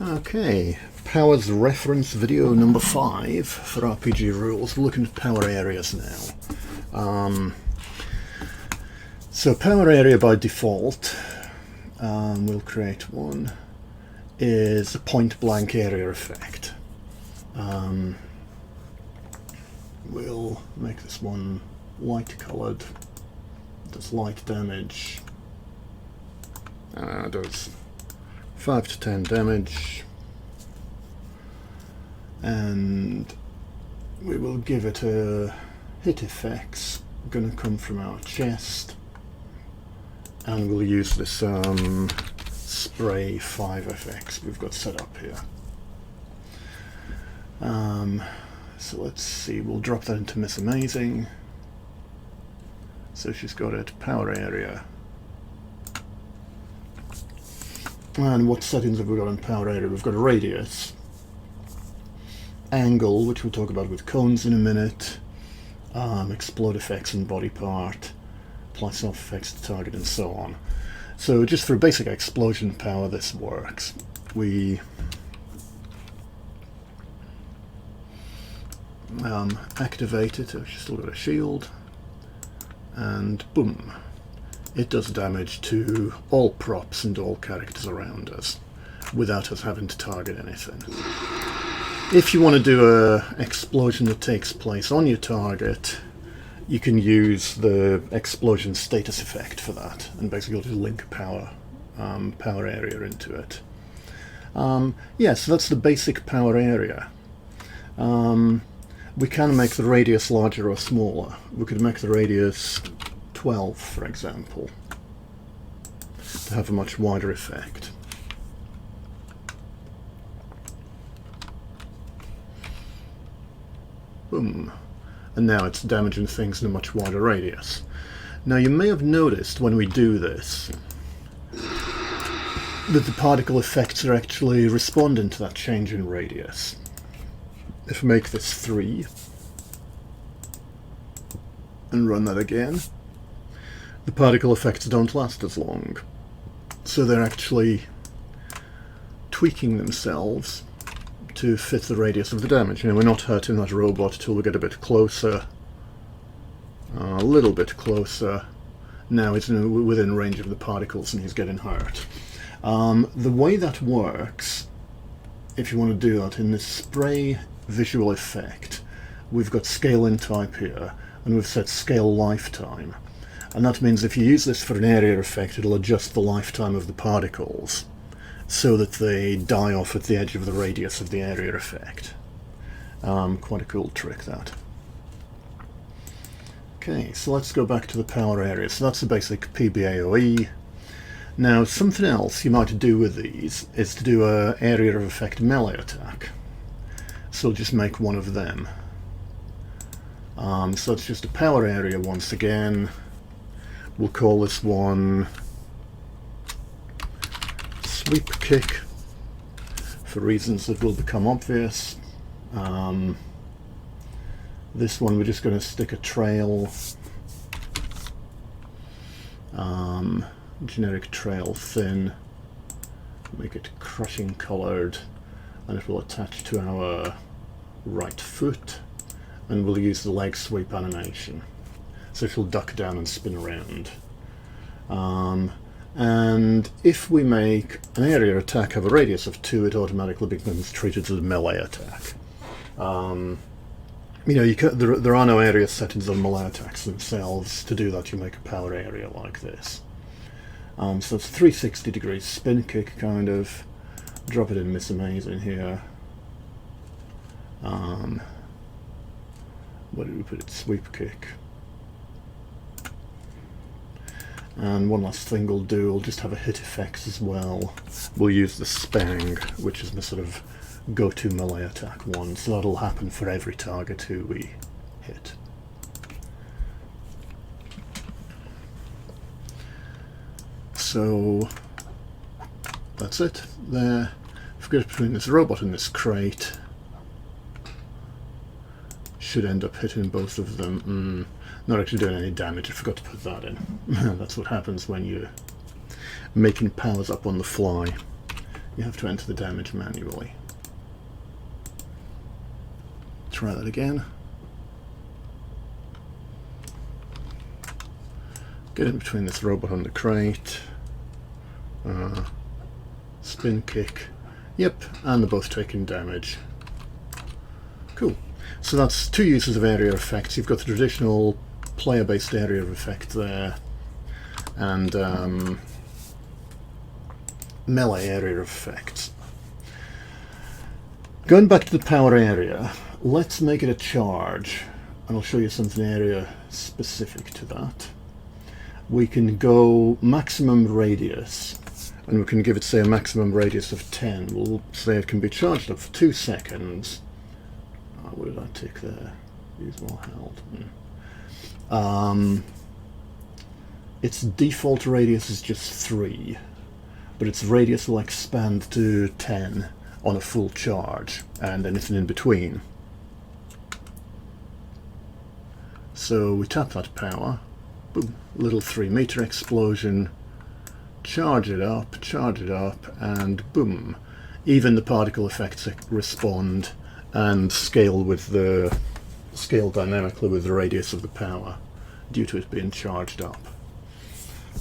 Okay, Powers reference video number 5 for RPG rules. We're looking at PowerAreas now. So PowerArea by default, we'll create one, is a point-blank area effect. We'll make this one light-coloured, does light damage, does 5 to 10 damage, and we will give it a hit effects, going to come from our chest, and we'll use this spray 5FX we've got set up here. So let's see, we'll drop that into Miss Amazing. So she's got it, PowerArea. And what settings have we got on PowerArea? We've got a radius, angle, which we'll talk about with cones in a minute, explode effects and body part, apply self effects to target, and so on. So just for a basic explosion power, this works. We activate it, she's still got a shield, and boom, it does damage to all props and all characters around us without us having to target anything. If you want to do a explosion that takes place on your target, you can use the explosion status effect for that, and basically just link PowerArea into it. Yeah, so that's the basic PowerArea. We can make the radius larger or smaller. We could make the radius 12, for example, to have a much wider effect. Boom. And now it's damaging things in a much wider radius. Now you may have noticed when we do this that the particle effects are actually responding to that change in radius. If we make this 3 and run that again, the particle effects don't last as long. So they're actually tweaking themselves to fit the radius of the damage. You know, we're not hurting that robot till we get a bit closer, a little bit closer. Now it's within range of the particles and he's getting hurt. The way that works, if you want to do that, in this spray visual effect, we've got scale in type here, and we've set scale lifetime. And that means if you use this for an area effect, it'll adjust the lifetime of the particles so that they die off at the edge of the radius of the area effect. Quite a cool trick, that. Okay, so let's go back to the PowerArea. So that's the basic PBAOE. Now, something else you might do with these is to do an area of effect melee attack. So we'll just make one of them. So it's just a PowerArea once again. We'll call this one Sweep Kick, for reasons that will become obvious. This one we're just going to stick a trail, generic trail thin, make it crushing coloured, and it will attach to our right foot, and we'll use the leg sweep animation. So it will duck down and spin around. And if we make an area attack have a radius of 2, it automatically becomes treated as a melee attack. You know, there are no area settings on melee attacks themselves. To do that, you make a PowerArea like this. So it's 360 degrees spin kick, kind of. Drop it in Miss Amazing here. Where did we put it? Sweep kick. And one last thing we'll do, we'll just have a hit effects as well. We'll use the Spang, which is my sort of go-to melee attack one, so that'll happen for every target who we hit. So that's it there. If we go between this robot and this crate, should end up hitting both of them. Not actually doing any damage, I forgot to put that in. That's what happens when you're making powers up on the fly. You have to enter the damage manually. Try that again. Get in between this robot and the crate. Spin kick. Yep, and they're both taking damage. Cool. So that's two uses of area effects. You've got the traditional player-based area effect there, and melee area effects. Going back to the power area, let's make it a charge, and I'll show you something area specific to that. We can go maximum radius, and we can give it, say, a maximum radius of 10. We'll say it can be charged up for 2 seconds. Oh, what did I tick there? Use more held. Its default radius is just 3, but its radius will expand to 10 on a full charge, and anything in between. So we tap that power. Boom, little 3-meter explosion, charge it up, and boom. Even the particle effects respond and scale dynamically with the radius of the power due to it being charged up.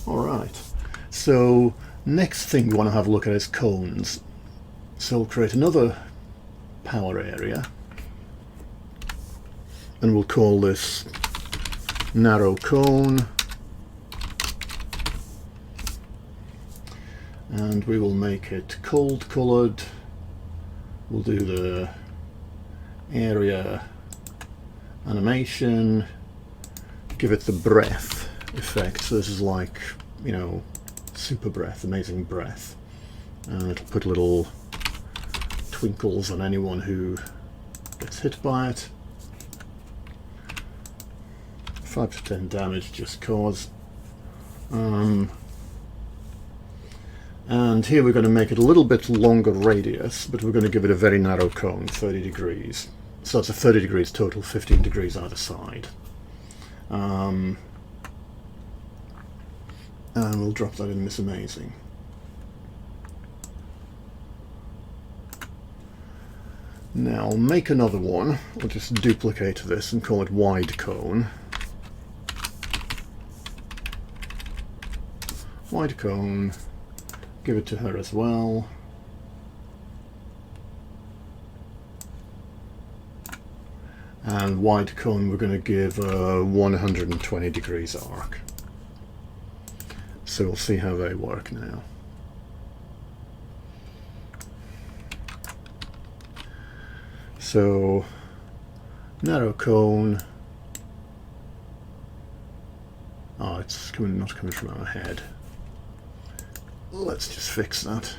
Alright, so next thing we want to have a look at is cones. So we'll create another power area, and we'll call this narrow cone, and we will make it cold colored. We'll do the area animation, give it the breath effect. So this is like, you know, super breath, amazing breath, and it'll put little twinkles on anyone who gets hit by it. 5 to 10 damage just cause. And here we're going to make it a little bit longer radius, but we're going to give it a very narrow cone, 30 degrees. So it's a 30 degrees total, 15 degrees either side. And we'll drop that in this amazing. Now I'll make another one. We'll just duplicate this and call it wide cone. Wide cone, give it to her as well. And wide cone we're going to give a 120 degrees arc. So we'll see how they work now. So narrow cone. Oh, it's not coming from our head. Let's just fix that.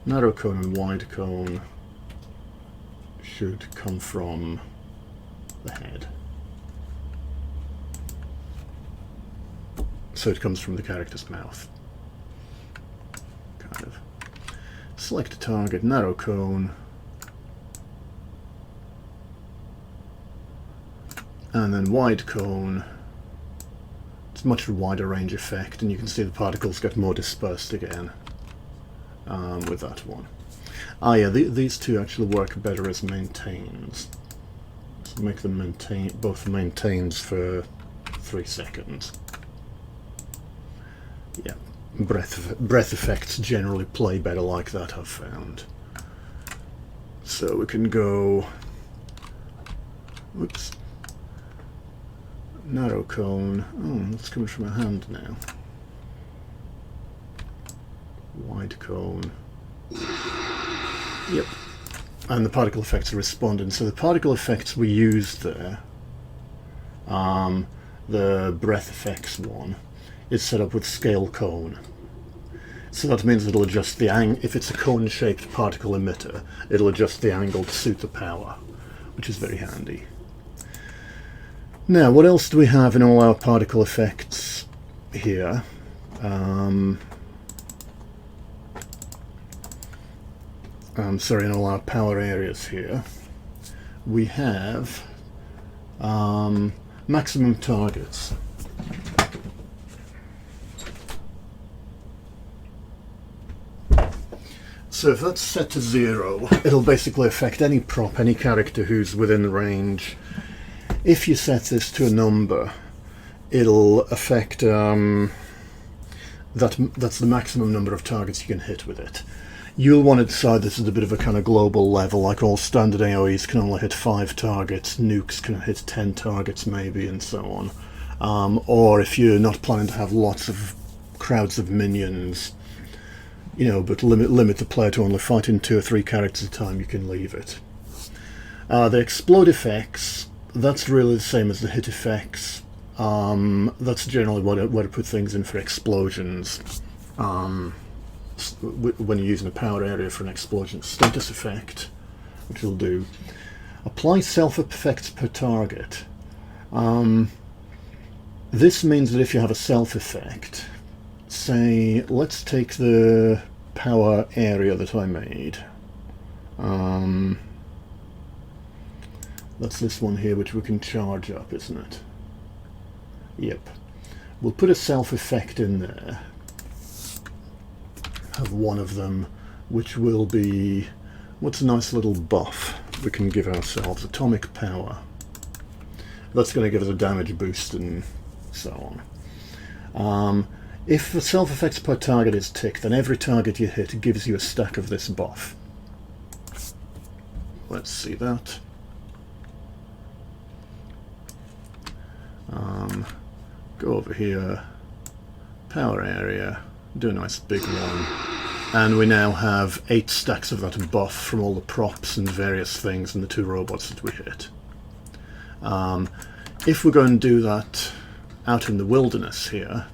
Narrow cone and wide cone should come from the head. So it comes from the character's mouth. Kind of. Select a target, narrow cone. And then wide cone. It's a much wider range effect, and you can see the particles get more dispersed again with that one. Ah yeah, these two actually work better as maintains. So make them maintain, both maintains for 3 seconds. Yeah, breath effects generally play better like that, I've found. So we can go, whoops, narrow cone. Oh, that's coming from a hand now. Wide cone. Yep. And the particle effects are responding. So the particle effects we used there, the breath effects one, is set up with scale cone. So that means it'll adjust the angle. If it's a cone-shaped particle emitter, it'll adjust the angle to suit the power, which is very handy. Now, what else do we have in all our particle effects here? Sorry, in all our power areas here. We have maximum targets. So if that's set to 0, it'll basically affect any prop, any character who's within the range. If you set this to a number, it'll affect that's the maximum number of targets you can hit with it. You'll want to decide this at a bit of a kind of global level, like all standard AoEs can only hit 5 targets, nukes can hit 10 targets maybe, and so on. Or if you're not planning to have lots of crowds of minions, you know, but limit the player to only fighting 2 or 3 characters at a time, you can leave it. The explode effects, that's really the same as the hit effects. That's generally where to put things in for explosions. When you're using a power area for an explosion status effect, which will do. Apply self-effects per target. This means that if you have a self-effect, say, let's take the power area that I made. That's this one here, which we can charge up, isn't it? Yep. We'll put a self-effect in there. Have one of them, which will be, what's a nice little buff we can give ourselves? Atomic power. That's going to give us a damage boost and so on. If the self-effects per target is ticked, then every target you hit gives you a stack of this buff. Let's see that. Go over here, power area, do a nice big one, and we now have 8 stacks of that buff from all the props and various things and the 2 robots that we hit. If we're going to do that out in the wilderness here,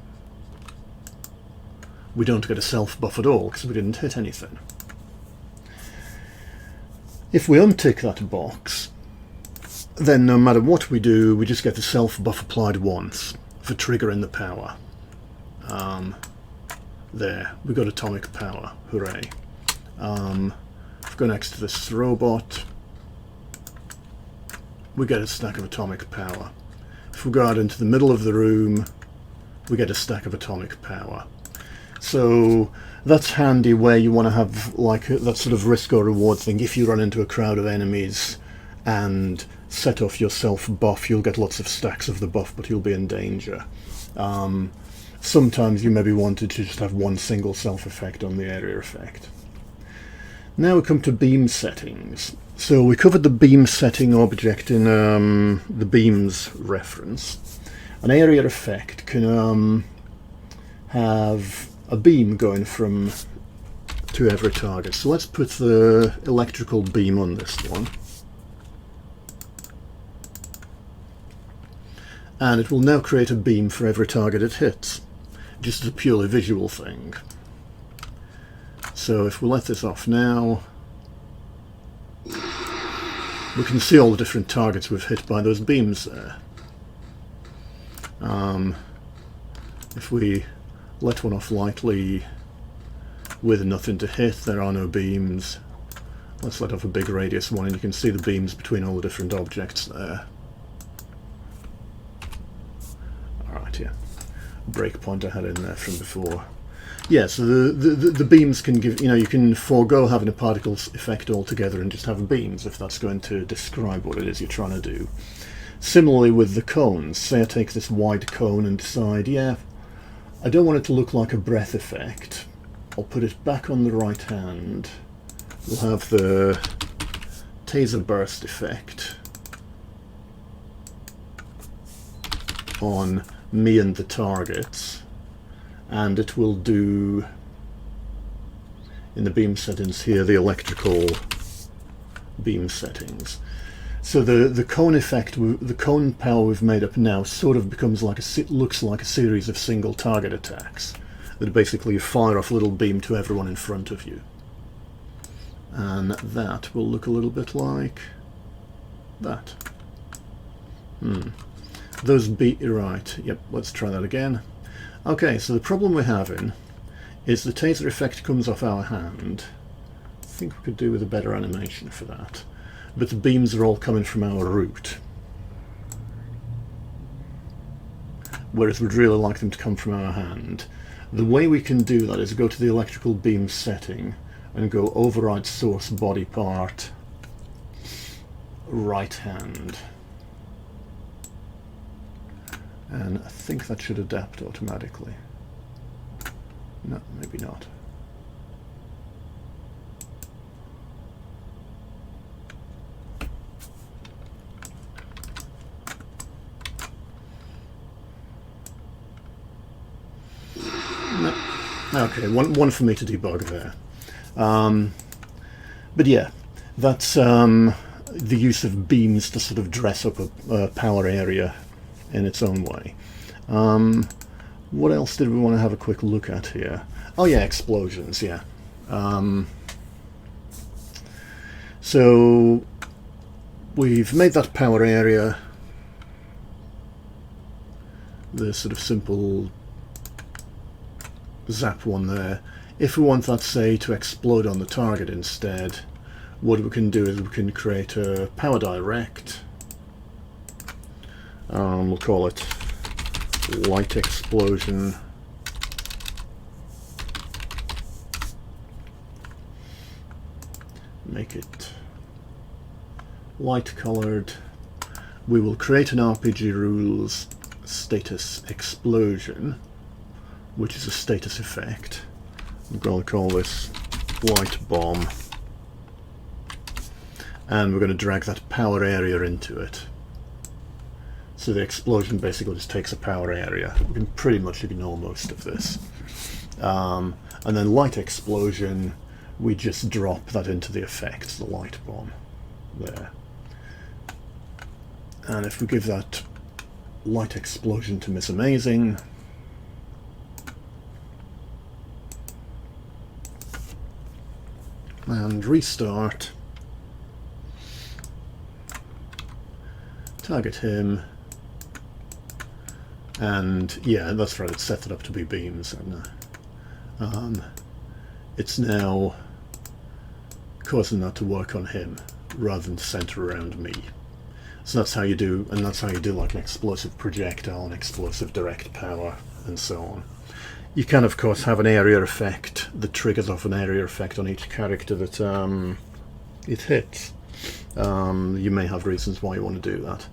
we don't get a self buff at all because we didn't hit anything. If we untick that box, then no matter what we do, we just get the self buff applied once for triggering the power. There, we got atomic power, hooray. If we go next to this robot, we get a stack of atomic power. If we go out into the middle of the room, we get a stack of atomic power. So that's handy where you want to have like that sort of risk or reward thing. If you run into a crowd of enemies and set off your self buff, you'll get lots of stacks of the buff, but you'll be in danger. Sometimes you maybe wanted to just have one single self effect on the area effect. Now we come to beam settings. So we covered the beam setting object in the beams reference. An area effect can have a beam going from to every target. So let's put the electrical beam on this one. And it will now create a beam for every target it hits, just as a purely visual thing. So if we let this off now, we can see all the different targets we've hit by those beams there. If we let one off lightly with nothing to hit, there are no beams. Let's let off a big radius one and you can see the beams between all the different objects there. Alright, yeah. Breakpoint I had in there from before. Yeah, so the beams can give, you know, you can forego having a particles effect altogether and just have beams if that's going to describe what it is you're trying to do. Similarly with the cones, say I take this wide cone and decide, yeah, I don't want it to look like a breath effect. I'll put it back on the right hand. We'll have the taser burst effect on me and the targets, and it will do, in the beam settings here, the electrical beam settings. So the cone effect, the cone power we've made up now sort of becomes like looks like a series of single target attacks that basically fire off a little beam to everyone in front of you. And that will look a little bit like that. Those right, yep, let's try that again. Okay, so the problem we're having is the taser effect comes off our hand. I think we could do with a better animation for that. But the beams are all coming from our root. Whereas we'd really like them to come from our hand. The way we can do that is go to the electrical beam setting, and go override source body part right hand. And I think that should adapt automatically. No, maybe not. No. Okay, one for me to debug there. But yeah, that's the use of beams to sort of dress up a power area in its own way. What else did we want to have a quick look at here? Oh yeah, explosions, yeah. So we've made that power area, the sort of simple zap one there. If we want that, say, to explode on the target instead, what we can do is we can create a power direct. We'll call it light explosion. Make it light colored. We will create an RPG rules status explosion, which is a status effect. I'm going to call this light bomb, and we're going to drag that power area into it. So the explosion basically just takes a power area. We can pretty much ignore most of this. And then light explosion, we just drop that into the effect, the light bomb there. And if we give that light explosion to Miss Amazing, and restart, target him, and yeah, that's right, it's set it up to be beams, and it's now causing that to work on him rather than center around me. So that's how you do, and that's how you do like an explosive projectile, an explosive direct power, and so on. You can of course have an area effect that triggers off an area effect on each character that it hits. You may have reasons why you want to do that.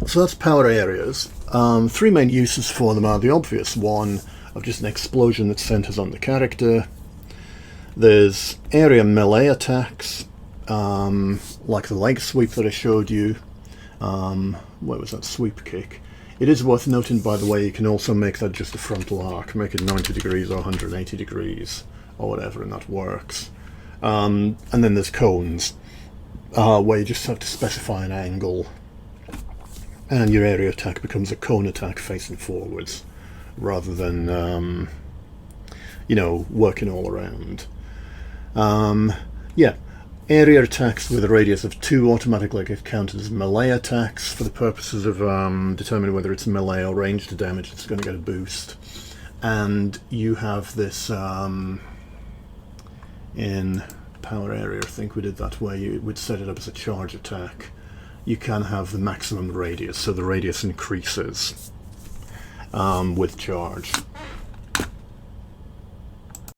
So that's power areas. Three main uses for them are the obvious one of just an explosion that centers on the character. There's area melee attacks, like the leg sweep that I showed you. Where was that sweep kick? It is worth noting, by the way, you can also make that just a frontal arc, make it 90 degrees or 180 degrees or whatever, and that works. And then there's cones, where you just have to specify an angle, and your area attack becomes a cone attack facing forwards, rather than, you know, working all around. Yeah. Area attacks with a radius of 2 automatically get counted as melee attacks for the purposes of determining whether it's melee or ranged damage. It's going to get a boost. And you have this in PowerArea, I think we did that, where you would set it up as a charge attack. You can have the maximum radius, so the radius increases with charge.